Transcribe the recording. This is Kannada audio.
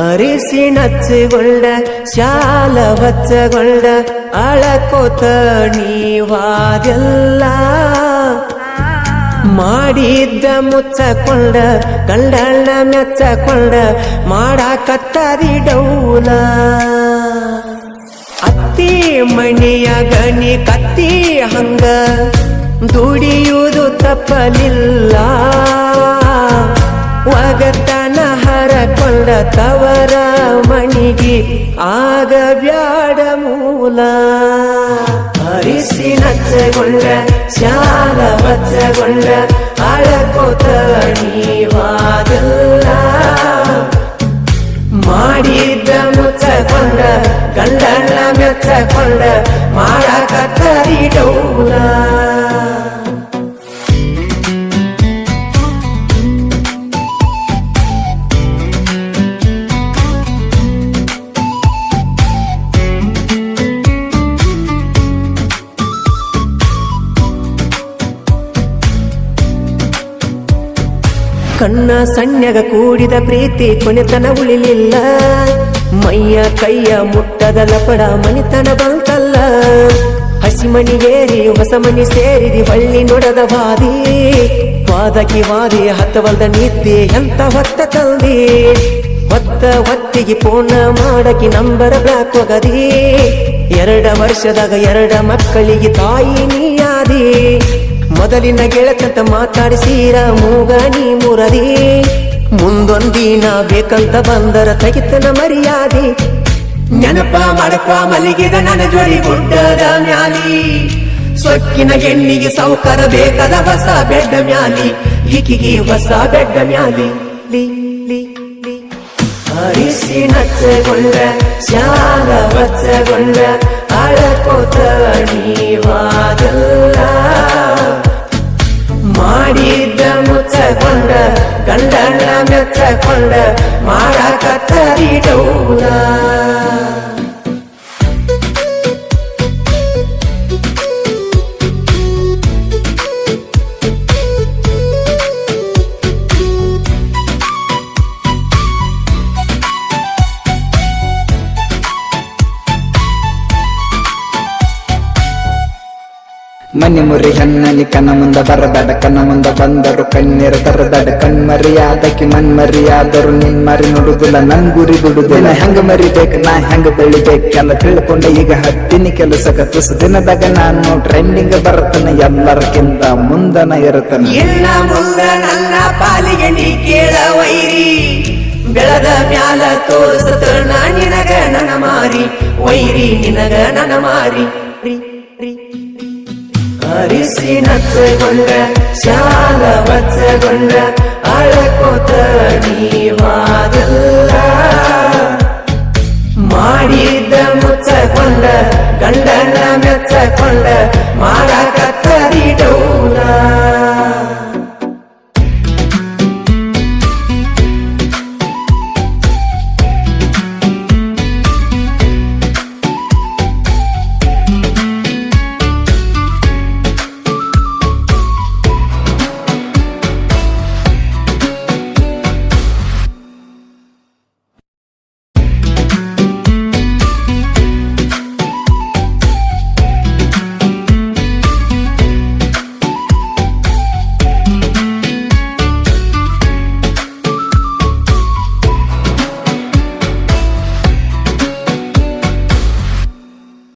ಅರಿಸಿನಚ್ಚುಗೊಂಡ ಶಾಲ ಹೊಚ್ಚಗೊಂಡ ಅಳಕೋತ ನೀವಾದೆಲ್ಲ ಮಾಡಿದ್ದ ಮುಚ್ಚಕೊಂಡ ಗಂಡಣ್ಣ ಮೆಚ್ಚಕೊಂಡ ಮಾಡಾಕತ್ತರಿ ಡೌಲ ಅತ್ತಿ ಮಣಿಯ ಗಣಿ ಕತ್ತಿ ಹಂಗ ದುಡಿಯುವುದು ತಪ್ಪಲಿಲ್ಲ ಒಗತನ ಹರಕೊಂಡ ತವರ ಮಣಿಗೆ ಆಗ ಬ್ಯಾಡ ಮೂಲ ಅರಿಸಿನಚ್ಚಗೊಂಡ ಶಾಲ ಬಚ್ಚಗೊಂಡ ಅಳಕೋತ ನೀವಾದಲ್ಲ ಮಾಡಿದ್ದ ಮುಚ್ಚಕೊಂಡ ಗಂಡಣ್ಣ ಮೆಚ್ಚಕೊಂಡ ಮಾಡಾಕತ್ತರಿ ಡೌಲ ಕಣ್ಣ ಸಣ್ಯಗ ಕೂಡಿದ ಪ್ರೀತಿ ಕೊನೆತನ ಉಳಿಲಿಲ್ಲ ಮೈಯ ಕೈಯ ಮುಟ್ಟದ ಲಪಡ ಮನಿತನ ಬಂತಲ್ಲ ಹಸಿಮಣಿಗೇರಿ ಹೊಸ ಮನಿ ಸೇರಿದಿ ಬಳ್ಳಿ ನೊಡದ ವಾದಿ ವಾದಕಿ ವಾದಿ ಹತ್ತವಲ್ದ ನೀತಿ ಎಂತ ಹೊತ್ತ ತಂದಿ ಹೊತ್ತಿಗೆ ಪೂರ್ಣ ಮಾಡಕಿ ನಂಬರ ಬ್ಲಾಕ್ ಒಗದಿ 2 ವರ್ಷದಾಗ 2 ಮಕ್ಕಳಿಗೆ ತಾಯಿ ನೀಯಾದಿ ಮೊದಲಿನ ಗೆಳತಂತ ಮಾತಾಡಿಸೀರ ಮೂಗ ನೀ ಮುರದಿ ಮುಂದೊಂದಿನ ಬೇಕಂತ ಬಂದರ ತೆಗಿತನ ಮರ್ಯಾದಿ ನೆನಪ ಮಾಡಪ ಮಲಗಿದ ನನ್ನ ಜೋಡಿ ಗುಡ್ಡದ ಮ್ಯಾಲಿ ಸೊಕ್ಕಿನ ಹೆಣ್ಣಿಗೆ ಸೌಕರ ಬೇಕಾದ ಹೊಸ ಬೆಡ್ಡ ಮ್ಯಾಲಿ ಈಕಿಗೆ ಹೊಸ ಬೆಡ್ಡ ಮ್ಯಾಲಿ ಅರಿಸಿನಚ್ಚಗೊಂಡ ಶಾಲ ಬಚ್ಚಗೊಂಡ ಅಳಕೋತ ನೀವಾದಲ್ಲ ಮಾಡಿದ್ದ ಮುಚ್ಚಕೊಂಡ ಗಂಡಣ್ಣ ಮೆಚ್ಚಕೊಂಡ ಮಾಡಾಕತ್ತರಿ ಡೌಲ ಮನಿ ಮುರಿ ಹಣ್ಣಲಿ ಕನ ಮುಂದ ಬರದಾಡ ಕನ ಮುಂದ ಬಂದರು ಕಣ್ಣೀರ ತರದಾಡ ಕಣ್ಮರಿಯಾದಕಿ ಮನ್ಮರಿಯಾದರು ನಿನ್ ಮರಿ ನೋಡುದಿಲ್ಲ ನನ್ ಗುರಿ ಬಿಡುದಿಲ್ಲ ಹೆಂಗ ಮರಿಬೇಕು ನಾ ಹೆಂಗ ಬೆಳಿಬೇಕೆಲ್ಲ ತಿಳ್ಕೊಂಡ ಈಗ ಹತ್ತಿನಿ ಕೆಲಸಕ್ಕ ತುಸ ದಿನದಾಗ ನಾನು ಟ್ರೆಂಡಿಂಗ್ ಬರತನ ಎಲ್ಲರಕ್ಕಿಂತ ಮುಂದನ ಇರತನ ಇಲ್ಲ ಮುಂದ ನನ್ನ ಪಾಲಿಗೆ ನೀ ಕೇಳ ವೈರಿ ಬೆಳದ ಮ್ಯಾಲ ತೋರಿಸತ ನಿನಗ ನನ್ನ ಮಾರಿ ವೈರಿ ನಿನಗ ನನ್ನ ಮಾರಿ ಅರಿಸಿನಚ್ಚಗೊಂಡ ಶಾಲ ಬಚ್ಚಗೊಂಡ ಅಳಕೋತ ನೀವಾದಲ್ಲ ಮಾಡಿದ್ದ ಮುಚ್ಚಕೊಂಡ ಗಂಡಣ್ಣ ಮೆಚ್ಚಕೊಂಡ ಮಾಡಾಕತ್ತರಿ ಡೌಲ